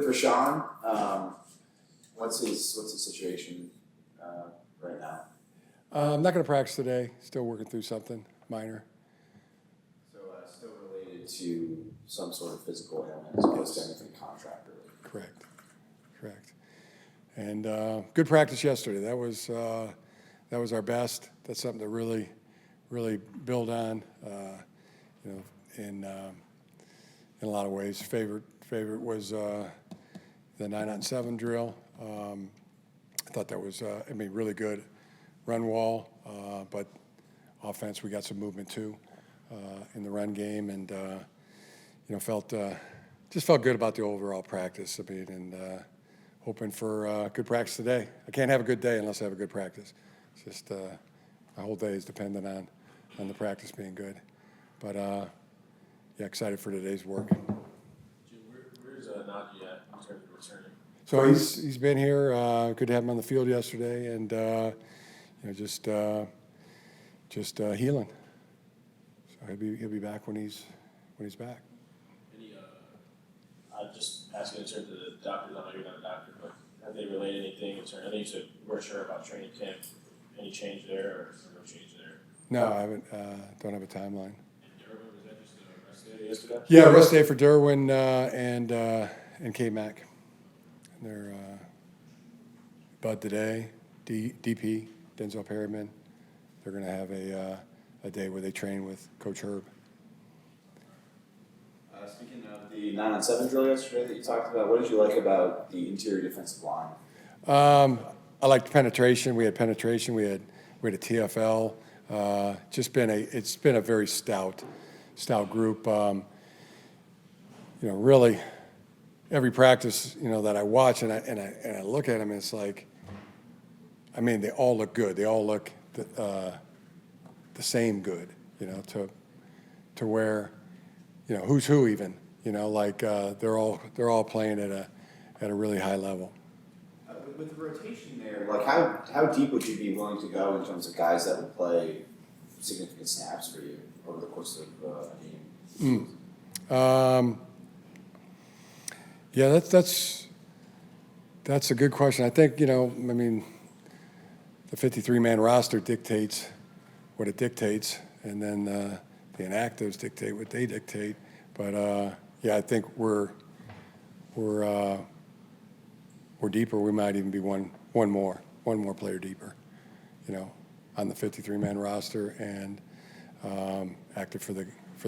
with Rashawn, what's his situation right now? I'm not going to practice today. Still working through something minor. So still related to some sort of physical ailment as opposed to anything contract related. Correct. And good practice yesterday. That was our best. That's something to really build on. In a lot of ways, favorite was the 9-on-7 drill. I thought that was really good run wall, but offense we got some movement too in the run game, and felt good about the overall practice. And hoping for good practice today. I can't have a good day unless I have a good practice. It's just my whole day is dependent on the practice being good. But excited for today's work. Where's Najee at in terms of returning? So he's been here. Good to have him on the field yesterday, and just healing. So he'll be back when he's back. I'm just asking in terms of the doctors. I know you're not a doctor, but have they relayed anything in terms? I think you said we're sure about training camp. Any change there, or no change there? No, I haven't. Don't have a timeline. Derwin, was that just a rest day yesterday? Yeah, rest day for Derwin and K-Mac. And they're Bud today, DP, Denzel Perryman. They're going to have a day where they train with Coach Herb. Speaking of the 9-on-7 drill yesterday that you talked about, what did you like about the interior defensive line? I liked penetration. We had penetration. We had a TFL. It's been a very stout group. Really, every practice that I watch and I look at them, it's like, they all look good. They all look the same good. To where, who's who even. They're all playing at a really high level. With the rotation there, how deep would you be willing to go in terms of guys that would play significant snaps for you over the course of a game? Yeah, that's a good question. I think the 53-man roster dictates what it dictates, and then the inactives dictate what they dictate. But I think we're deeper. We might even be one more player deeper, on the 53-man roster and active for the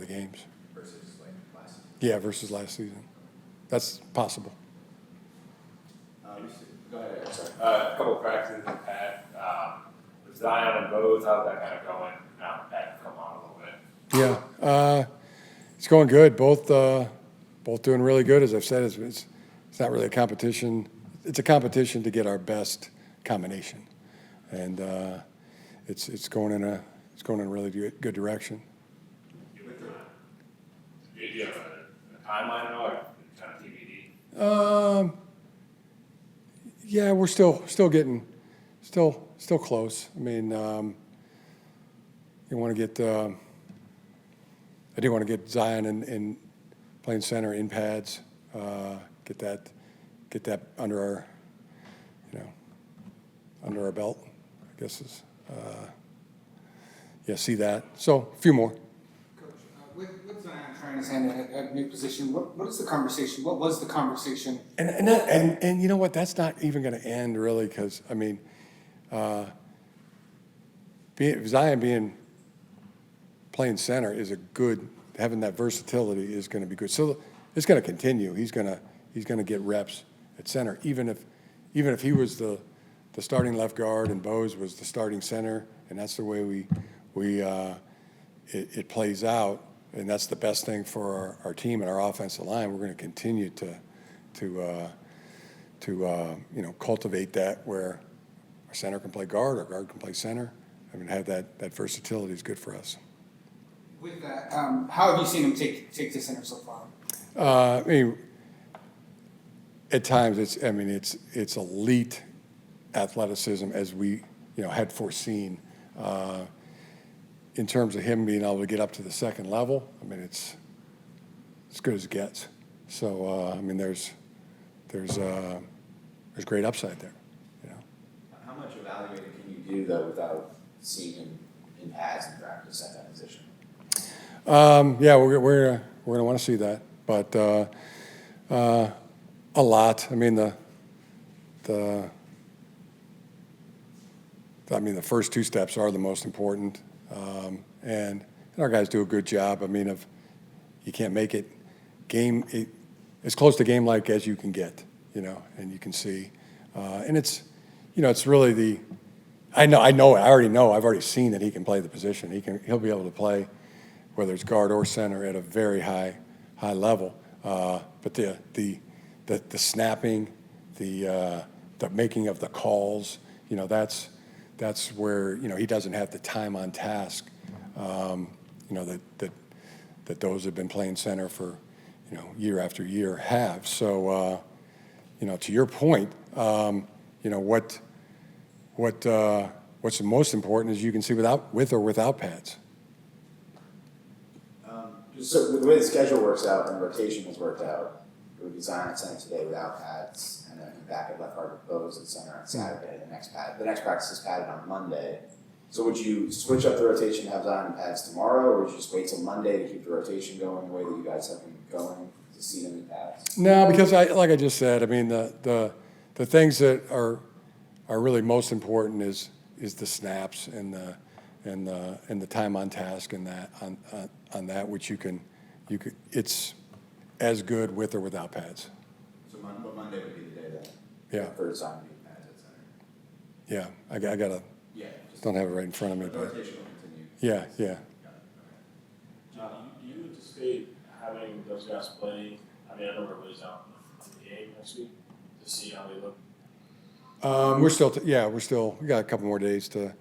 games. Versus last season? Yeah, versus last season. That's possible. Go ahead. Sorry. A couple of practices we've had with Zion and both. How's that kind of going? Now that come on a little bit. Yeah, it's going good. Both doing really good. As I've said, it's not really a competition. It's a competition to get our best combination, and it's going in a really good direction. Do you have a timeline at all, or kind of TBD? Yeah, we're still getting close. You want to get. I do want to get Zion in playing center in pads. Get that under our belt, I guess is. See that. So a few more. Coach, with Zion trying his hand at a new position, what is the conversation? What was the conversation? And you know what? That's not even going to end really, because Zion playing center is having that versatility is going to be good. So it's going to continue. He's going to get reps at center, even if he was the starting left guard and Bose was the starting center, and that's the way it plays out, and that's the best thing for our team and our offensive line. We're going to continue to cultivate that, where our center can play guard, our guard can play center. Have that versatility is good for us. With that, how have you seen him take to center so far? At times it's elite athleticism, as we had foreseen. In terms of him being able to get up to the second level, it's as good as it gets. So there's there's great upside there. You know. How much evaluating can you do though without seeing him in pads in practice at that position? Yeah, we're gonna want to see that, but a lot. I mean the first two steps are the most important, and our guys do a good job. I mean, you can't make it as close to game-like as you can get, you know, and you can see, and it's, you know, it's really I already know, I've already seen that he can play the position. He'll be able to play, whether it's guard or center, at a very high level. But the snapping, the making of the calls, you know, that's where, you know, he doesn't have the time on task, you know, that those have been playing center for, you know, year after year have. So, you know, to your point, you know, what's the most important is you can see with or without pads. So the way the schedule works out and rotation has worked out, it would be Zion at center today without pads, and then back at left guard with Bose at center on Saturday. The next practice is padded on Monday. So would you switch up the rotation and have Zion in pads tomorrow, or would you just wait till Monday to keep the rotation going the way that you guys have been going to see them in pads? No, because like I just said, I mean the things that are really most important is the snaps and the time on task and that on that, which you could it's as good with or without pads. So Monday would be the day that Yeah. for Zion to be in pads at center. Yeah, I gotta don't have it right in front of me, The but rotation will continue. yeah. Do you anticipate having those guys play? I mean, I know everybody's out on the game next week to see how they look. We got a couple more days to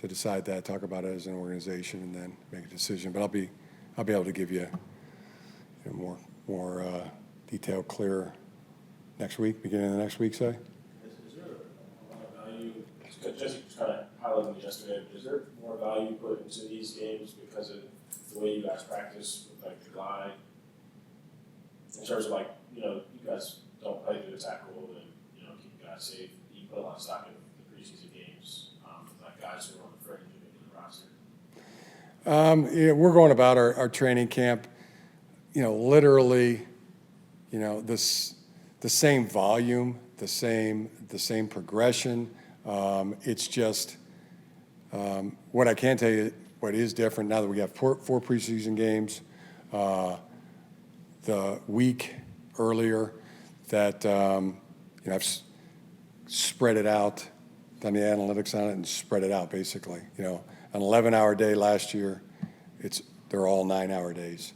decide that, talk about it as an organization, and then make a decision. But I'll be able to give you more detailed, clear next week, beginning of the next week, say. Is there a lot of value? Jesse was kind of highlighting yesterday. Is there more value put into these games because of the way you guys practice with like the glide? In terms of like, you know, you guys don't play through the tackle and, you know, keep you guys safe. You put a lot of stock in the preseason games, like guys who are on the fringe of making the roster. Yeah, we're going about our training camp, you know, literally, you know, the same volume, the same progression. It's just what I can tell you, what is different now that we have four preseason games, the week earlier that, you know, I've spread it out, done the analytics on it and spread it out basically. You know, an 11-hour day last year, they're all 9-hour days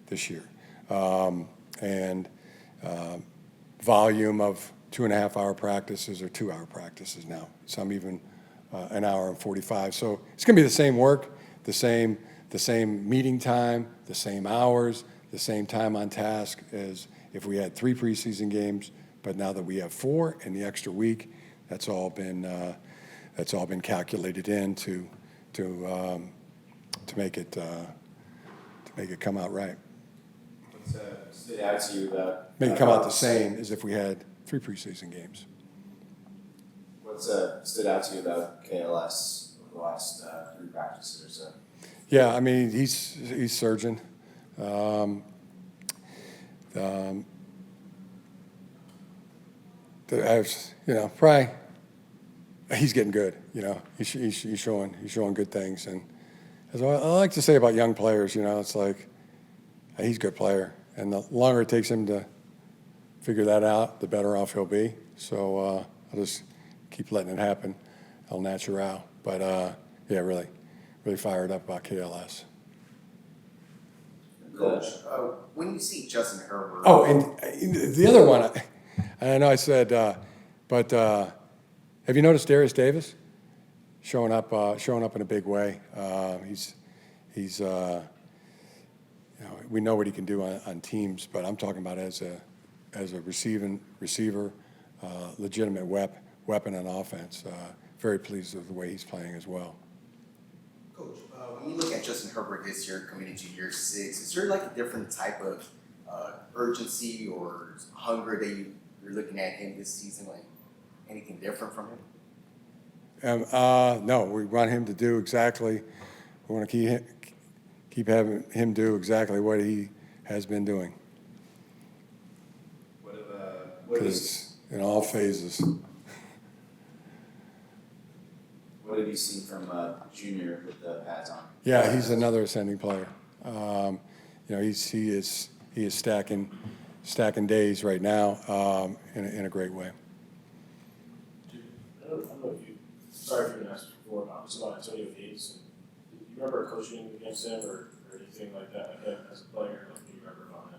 this year. And volume of 2.5-hour practices or 2-hour practices now. Some even an hour and 45. So it's going to be the same work, the same meeting time, the same hours, the same time on task as if we had 3 preseason games. But now that we have 4 and the extra week, that's all been calculated in to make it come out right. What's stood out to you about? Make it come out the same as if we had 3 preseason games. What's stood out to you about KLS over the last 3 practices or so? Yeah, I mean he's surging. Probably he's getting good. You know, he's showing good things, and as I like to say about young players, you know, it's like he's a good player, and the longer it takes him to figure that out, the better off he'll be. So I'll just keep letting it happen, el natural. But yeah, really fired up about KLS. Coach, when you see Justin Herbert. Oh, and the other one, I know I said, but have you noticed Darius Davis showing up in a big way? He's you know, we know what he can do on teams, but I'm talking about as a receiver, legitimate weapon on offense. Very pleased with the way he's playing as well. Coach, when you look at Justin Herbert this year coming into year 6, is there like a different type of urgency or hunger that you're looking at him this season, like anything different from him? No, we want him to do exactly. We want to keep having him do exactly what he has been doing. What have you, In all phases. what have you seen from Junior with the pads on? Yeah, he's another ascending player. You know, he is stacking days right now in a great way. I don't know if you, sorry if you asked before about Antonio Gates. Do you remember coaching against him or anything like that, like him as a player? Like, do you remember about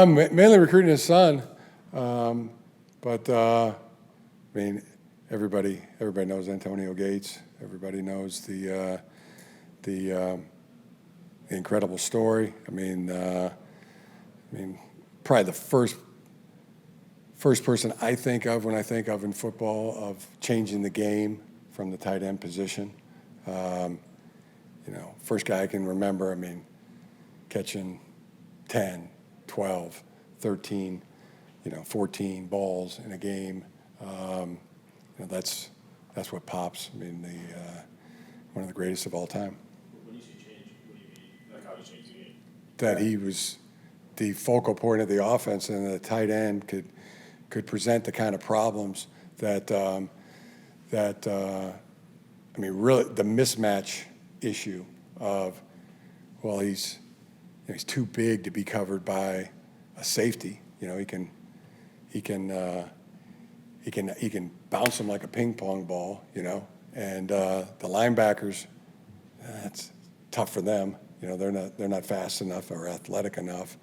him? Mainly recruiting his son, but I mean, everybody knows Antonio Gates. Everybody knows the incredible story. I mean, probably the first person I think of when I think of in football of changing the game from the tight end position. You know, first guy I can remember, I mean, catching 10, 12, 13, 14 balls in a game. You know, that's what pops. I mean, one of the greatest of all time. When you say change, what do you mean? Like how he changed the game? That he was the focal point of the offense, and the tight end could present the kind of problems that I mean, really the mismatch issue of, well, he's too big to be covered by a safety. You know, he can bounce him like a ping pong ball. You know, and the linebackers, it's tough for them. You know, they're not fast enough or athletic enough.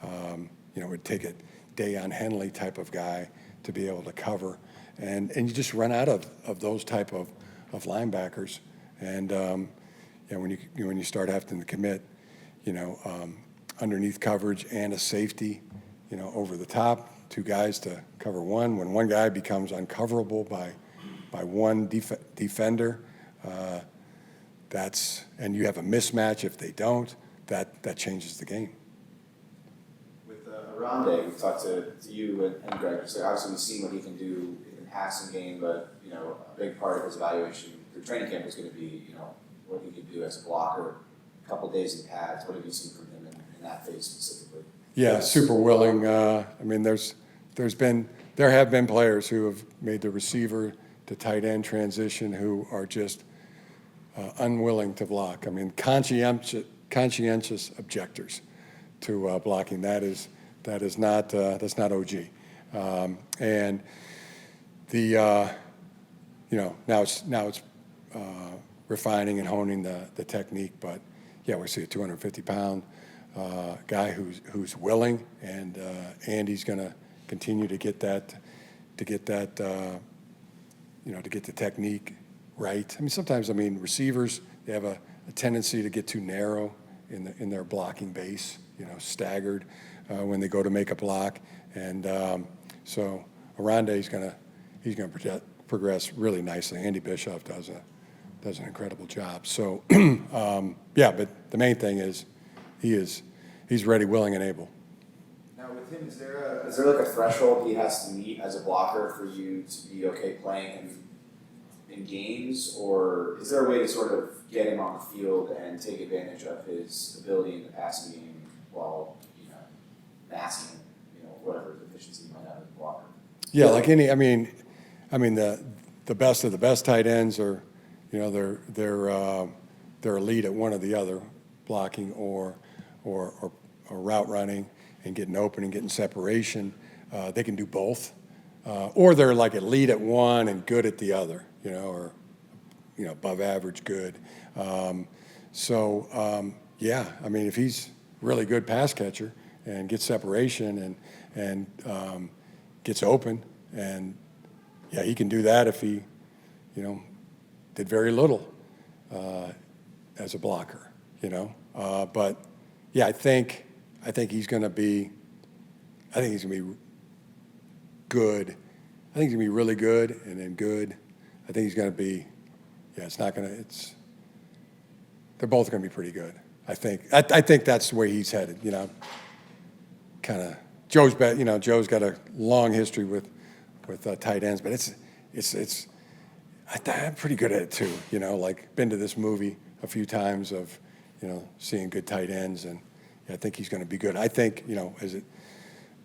You know, it would take a Dayon Henley type of guy to be able to cover, and you just run out of those type of linebackers. And you know, when you start having to commit, you know, underneath coverage and a safety, you know, over the top, two guys to cover one. When one guy becomes uncoverable by one defender, and you have a mismatch if they don't, that changes the game. With Arande, we talked to you and Greg. So obviously, we've seen what he can do in the passing game, but you know, a big part of his evaluation through training camp is going to be, you know, what he can do as a blocker. A couple days in pads. What have you seen from him in that phase specifically? Yeah, super willing. I mean, there have been players who have made the receiver to tight end transition who are just unwilling to block. I mean, conscientious objectors to blocking. That's not OG. And the you know, now it's refining and honing the technique. But yeah, we see a 250-pound guy who's willing, and Andy's going to continue to get that you know, to get the technique right. I mean, sometimes, I mean, receivers, they have a tendency to get too narrow in their blocking base, you know, staggered when they go to make a block. And so Arande, he's going to progress really nicely. Andy Bischoff does an incredible job. So, yeah, but the main thing is he's ready, willing, and able. Now with him, is there like a threshold he has to meet as a blocker for you to be okay playing him in games, or is there a way to sort of get him on the field and take advantage of his ability in the passing game while, you know, masking, you know, whatever deficiency he might have as a blocker? Yeah, like any. I mean, the best of the best tight ends are, you know, they're elite at one or the other, blocking or route running and getting open and getting separation. They can do both, or they're like elite at one and good at the other, you know, or, you know, above average good. Yeah, I mean, if he's really good pass catcher and gets separation and gets open, and yeah, he can do that if he, you know, did very little as a blocker, you know. But yeah, I think he's going to be. I think he's going to be good. I think he's going to be really good, and then good. I think he's going to be. Yeah, it's not going to. They're both going to be pretty good. I think. I think that's the way he's headed. You know, kind of Joe's got a long history with tight ends, but I'm pretty good at it too. Like been to this movie a few times of, seeing good tight ends, and I think he's going to be good. I think,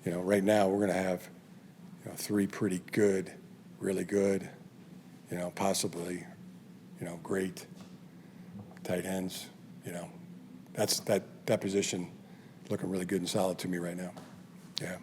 right now we're going to have, three pretty good, really good, possibly, great tight ends. That's that position looking really good and solid to me right now. Yeah.